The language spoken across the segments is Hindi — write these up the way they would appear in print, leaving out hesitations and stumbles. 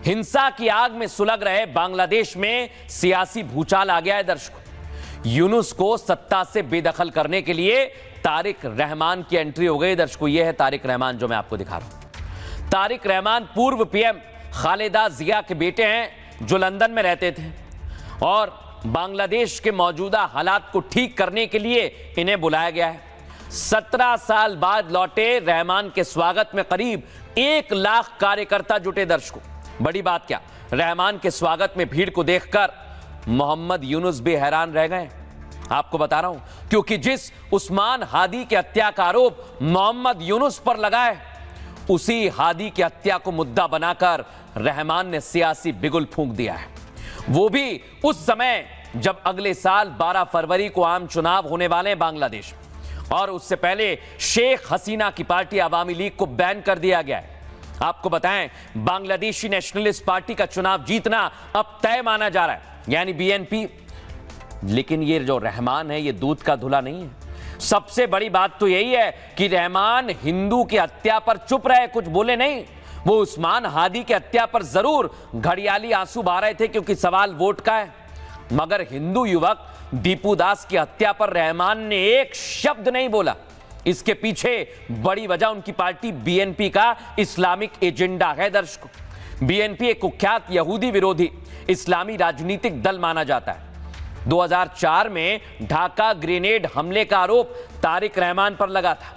हिंसा की आग में सुलग रहे बांग्लादेश में सियासी भूचाल आ गया है दर्शकों। यूनुस को सत्ता से बेदखल करने के लिए तारिक रहमान की एंट्री हो गई दर्शकों। यह है तारिक रहमान जो मैं आपको दिखा रहा हूं। तारिक रहमान पूर्व पीएम खालिदा जिया के बेटे हैं जो लंदन में रहते थे और बांग्लादेश के मौजूदा हालात को ठीक करने के लिए इन्हें बुलाया गया है। 17 साल बाद लौटे रहमान के स्वागत में करीब 1 लाख कार्यकर्ता जुटे दर्शकों। बड़ी बात क्या, रहमान के स्वागत में भीड़ को देखकर मोहम्मद यूनुस भी हैरान रह गए। आपको बता रहा हूं क्योंकि जिस उस्मान हादी के हत्या का आरोप मोहम्मद यूनुस पर लगा है, उसी हादी की हत्या को मुद्दा बनाकर रहमान ने सियासी बिगुल फूंक दिया है। वो भी उस समय जब अगले साल 12 फरवरी को आम चुनाव होने वाले हैं बांग्लादेश में, और उससे पहले शेख हसीना की पार्टी अवामी लीग को बैन कर दिया गया है। आपको बताएं, बांग्लादेशी नेशनलिस्ट पार्टी का चुनाव जीतना अब तय माना जा रहा है, यानी बीएनपी। लेकिन ये जो रहमान है ये दूध का धुला नहीं है। सबसे बड़ी बात तो यही है कि रहमान हिंदू की हत्या पर चुप रहे, कुछ बोले नहीं। वो उस्मान हादी की हत्या पर जरूर घड़ियाली आंसू बहा रहे थे क्योंकि सवाल वोट का है, मगर हिंदू युवक दीपू दास की हत्या पर रहमान ने एक शब्द नहीं बोला। इसके पीछे बड़ी वजह उनकी पार्टी बीएनपी का इस्लामिक एजेंडा है दर्शकों। बीएनपी एक कुख्यात यहूदी विरोधी इस्लामी राजनीतिक दल माना जाता है। 2004 में ढाका ग्रेनेड हमले का आरोप तारिक रहमान पर लगा था।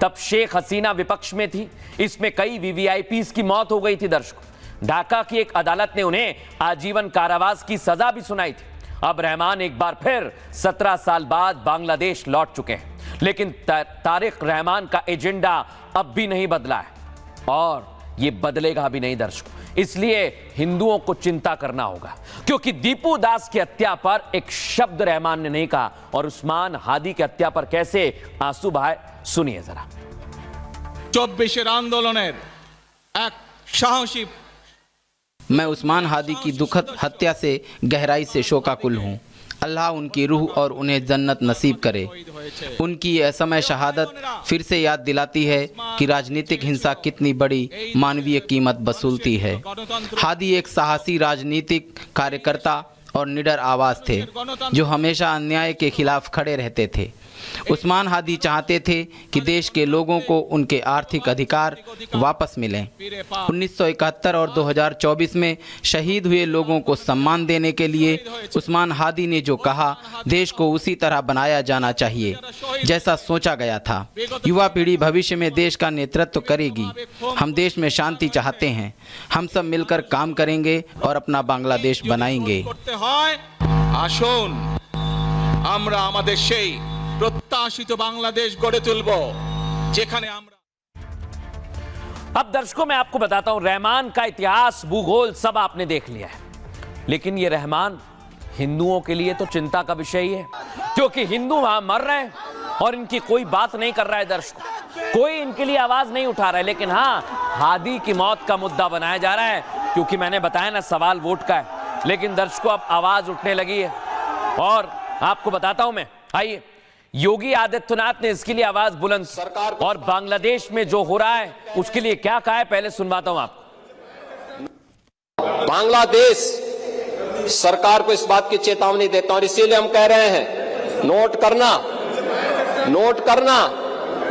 तब शेख हसीना विपक्ष में थी। इसमें कई वीवीआईपीज की मौत हो गई थी दर्शकों। ढाका की एक अदालत ने उन्हें आजीवन कारावास की सजा भी सुनाई थी। अब रहमान एक बार फिर 17 साल बाद बांग्लादेश लौट चुके हैं, लेकिन तारिक रहमान का एजेंडा अब भी नहीं बदला है और यह बदलेगा भी नहीं दर्शकों। इसलिए हिंदुओं को चिंता करना होगा क्योंकि दीपू दास की हत्या पर एक शब्द रहमान ने नहीं कहा और उस्मान हादी की हत्या पर कैसे आंसू बहाए, सुनिए जरा। 24 आंदोलनेर एक साहसी। मैं उस्मान हादी की दुखद हत्या से गहराई से शोकाकुल हूँ। अल्लाह उनकी रूह और उन्हें जन्नत नसीब करे। उनकी यह समय शहादत फिर से याद दिलाती है कि राजनीतिक हिंसा कितनी बड़ी मानवीय कीमत वसूलती है। हादी एक साहसी राजनीतिक कार्यकर्ता और निडर आवाज़ थे जो हमेशा अन्याय के खिलाफ खड़े रहते थे। उस्मान हादी चाहते थे कि देश के लोगों को उनके आर्थिक अधिकार वापस मिलें। 1971 और 2024 में शहीद हुए लोगों को सम्मान देने के लिए उस्मान हादी ने जो कहा, देश को उसी तरह बनाया जाना चाहिए जैसा सोचा गया था। युवा पीढ़ी भविष्य में देश का नेतृत्व करेगी। हम देश में शांति चाहते हैं। हम सब मिलकर काम करेंगे और अपना बांग्लादेश बनाएंगे। আসুন আমরা আমাদের সেই প্রত্যাশিত বাংলাদেশ গড়ে তুলব যেখানে আমরা। अब दर्शकों मैं आपको बताता हूं, रहमान का इतिहास, भूगोल सब आपने देख लिया है, लेकिन ये रहमान हिंदुओं के लिए तो चिंता का विषय ही है क्योंकि हिंदू वहां मर रहे हैं और इनकी कोई बात नहीं कर रहा है दर्शकों। कोई इनके लिए आवाज नहीं उठा रहा है। लेकिन हाँ, हादी की मौत का मुद्दा बनाया जा रहा है क्योंकि मैंने बताया ना, सवाल वोट का है। लेकिन दर्शकों अब आवाज उठने लगी है और आपको बताता हूं मैं। आइए, योगी आदित्यनाथ ने इसके लिए आवाज बुलंद और बांग्लादेश में जो हो रहा है उसके लिए क्या कहा है, पहले सुनवाता हूं आपको। बांग्लादेश सरकार को इस बात की चेतावनी देता हूं और इसीलिए हम कह रहे हैं, नोट करना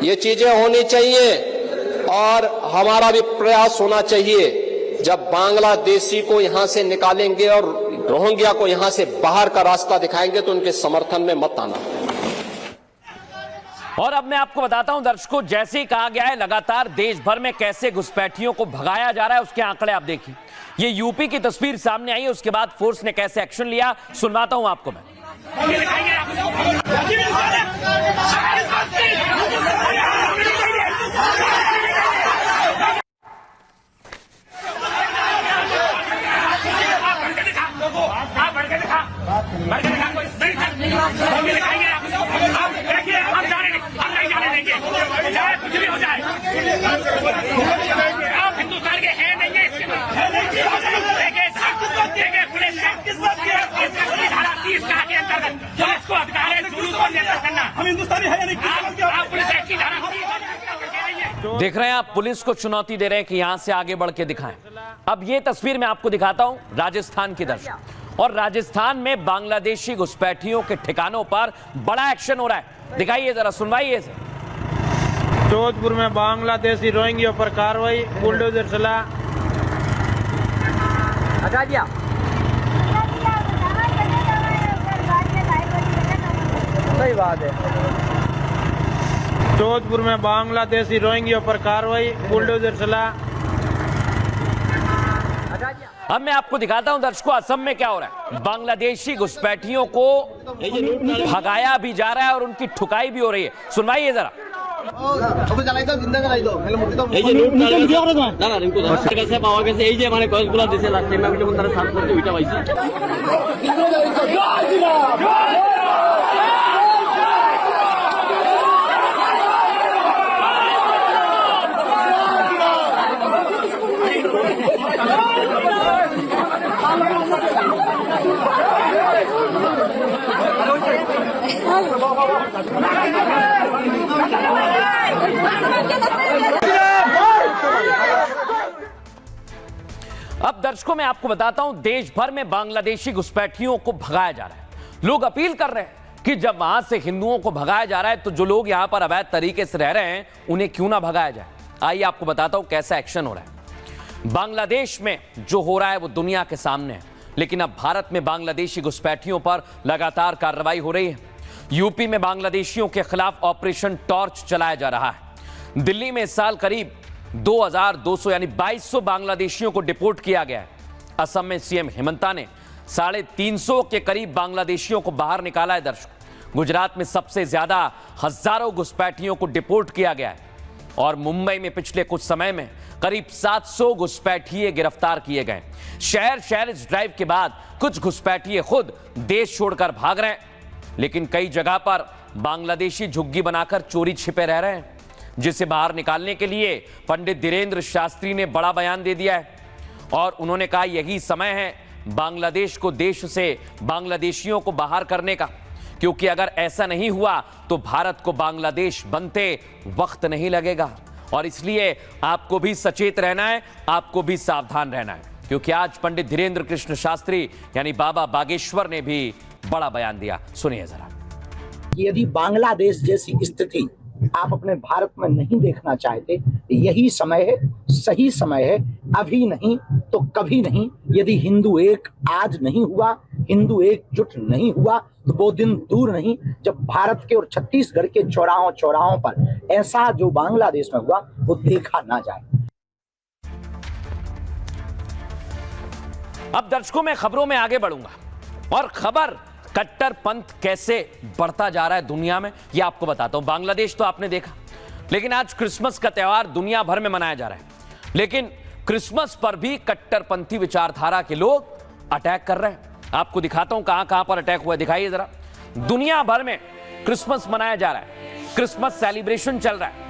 ये चीजें होनी चाहिए और हमारा भी प्रयास होना चाहिए। जब बांग्लादेशी को यहां से निकालेंगे और रोहिंग्या को यहां से बाहर का रास्ता दिखाएंगे तो उनके समर्थन में मत आना। और अब मैं आपको बताता हूं दर्शकों, जैसे ही कहा गया है, लगातार देश भर में कैसे घुसपैठियों को भगाया जा रहा है उसके आंकड़े आप देखिए। ये यूपी की तस्वीर सामने आई है, उसके बाद फोर्स ने कैसे एक्शन लिया, सुनवाता हूं आपको मैं। आप हिंदुस्तान के हैं नहीं है, देख रहे हैं आप, पुलिस को चुनौती दे रहे हैं कि यहां से आगे बढ़ के दिखाएं। अब ये तस्वीर मैं आपको दिखाता हूं राजस्थान की दर्शक, और राजस्थान में बांग्लादेशी घुसपैठियों के ठिकानों पर बड़ा एक्शन हो रहा है। दिखाइए जरा, सुनवाइए इसे। जोधपुर में बांग्लादेशी रोहिंग्या पर कार्रवाई, बुलडोजर चला। हटा दिया। सही बात है। जोधपुर में बांग्लादेशी रोहिंग्या पर कार्रवाई, बुलडोजर चला। अब मैं आपको दिखाता हूं दर्शकों, असम में क्या हो रहा है। बांग्लादेशी घुसपैठियों को भगाया भी जा रहा है और उनकी ठुकाई भी हो रही है। सुनवाइए जरा। अब दर्शकों मैं आपको बताता हूं, देश भर में बांग्लादेशी घुसपैठियों को भगाया जा रहा है। लोग अपील कर रहे हैं कि जब वहां से हिंदुओं को भगाया जा रहा है तो जो लोग यहां पर अवैध तरीके से रह रहे हैं उन्हें क्यों ना भगाया जाए। आइए आपको बताता हूं कैसा एक्शन हो रहा है। बांग्लादेश में जो हो रहा है वो दुनिया के सामने है, लेकिन अब भारत में बांग्लादेशी घुसपैठियों पर लगातार कार्रवाई हो रही है। यूपी में बांग्लादेशियों के खिलाफ ऑपरेशन टॉर्च चलाया जा रहा है। दिल्ली में इस साल करीब 2200 यानी 2200 बांग्लादेशियों को डिपोर्ट किया गया है। असम में सीएम हिमंता ने 350 के करीब बांग्लादेशियों को बाहर निकाला है। दर्शक, गुजरात में सबसे ज्यादा हजारों घुसपैठियों को डिपोर्ट किया गया है और मुंबई में पिछले कुछ समय में करीब 700 घुसपैठिए गिरफ्तार किए गए। शहर शहर इस ड्राइव के बाद कुछ घुसपैठिए खुद देश छोड़कर भाग रहे हैं, लेकिन कई जगह पर बांग्लादेशी झुग्गी बनाकर चोरी छिपे रह रहे हैं, जिसे बाहर निकालने के लिए पंडित धीरेन्द्र शास्त्री ने बड़ा बयान दे दिया है और उन्होंने कहा यही समय है बांग्लादेश को देश से बांग्लादेशियों को बाहर करने का, क्योंकि अगर ऐसा नहीं हुआ तो भारत को बांग्लादेश बनते वक्त नहीं लगेगा। और इसलिए आपको भी सचेत रहना है, आपको भी सावधान रहना है, क्योंकि आज पंडित धीरेन्द्र कृष्ण शास्त्री यानी बाबा बागेश्वर ने भी बड़ा बयान दिया। सुनिए जरा। यदि बांग्लादेश जैसी स्थिति आप अपने भारत में नहीं देखना चाहते, यही समय है, सही समय है, अभी नहीं तो कभी नहीं। यदि हिंदू एक आज नहीं हुआ, हिंदू एकजुट नहीं हुआ, तो वो दिन दूर नहीं जब भारत के और छत्तीसगढ़ के चौराहों पर ऐसा जो बांग्लादेश में हुआ वो देखा ना जाए। अब दर्शकों मैं खबरों में आगे बढ़ूंगा और खबर कट्टरपंथ कैसे बढ़ता जा रहा है दुनिया में ये आपको बताता हूं। बांग्लादेश तो आपने देखा, लेकिन आज क्रिसमस का त्यौहार दुनिया भर में मनाया जा रहा है, लेकिन क्रिसमस पर भी कट्टरपंथी विचारधारा के लोग अटैक कर रहे हैं। आपको दिखाता हूं कहां कहां पर अटैक हुआ, दिखाइए जरा। दुनिया भर में क्रिसमस मनाया जा रहा है, क्रिसमस सेलिब्रेशन चल रहा है।